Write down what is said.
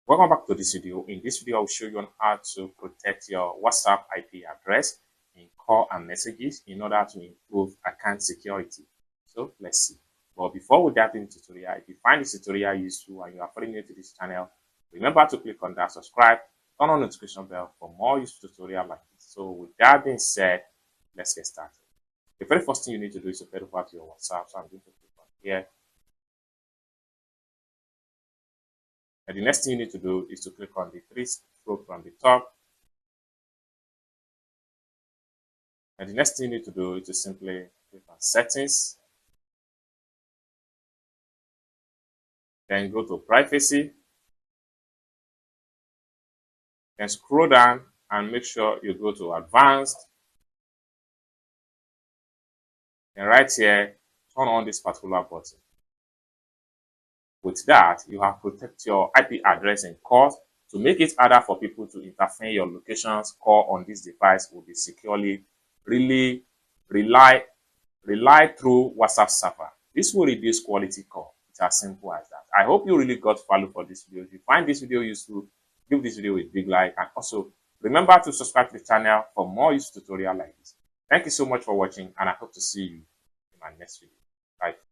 Welcome back to this video. In this video, I'll show you on how to protect your WhatsApp IP address in call and messages in order to improve account security. So let's see. But before we dive into the tutorial, if you find this tutorial useful and you are very new to this channel, remember to click on that subscribe, turn on the notification bell for more useful tutorials like this. So with that being said, let's get started. The very first thing you need to do is to head over to your WhatsApp. So I'm going to click on here. And the next thing you need to do is to click on the three strokes from the top. And the next thing you need to do is to simply click on settings. Then go to privacy. Then scroll down and make sure you go to advanced. And right here, turn on this particular button. With that, you have protected your IP address in calls to make it harder for people to interfere your locations. Call on this device will be securely rely through WhatsApp server. This will reduce quality call. It's as simple as that. I hope you really got value for this video. If you find this video useful, give this video a big like, and also remember to subscribe to the channel for more useful tutorials like this. Thank you so much for watching, and I hope to see you in my next video. Bye.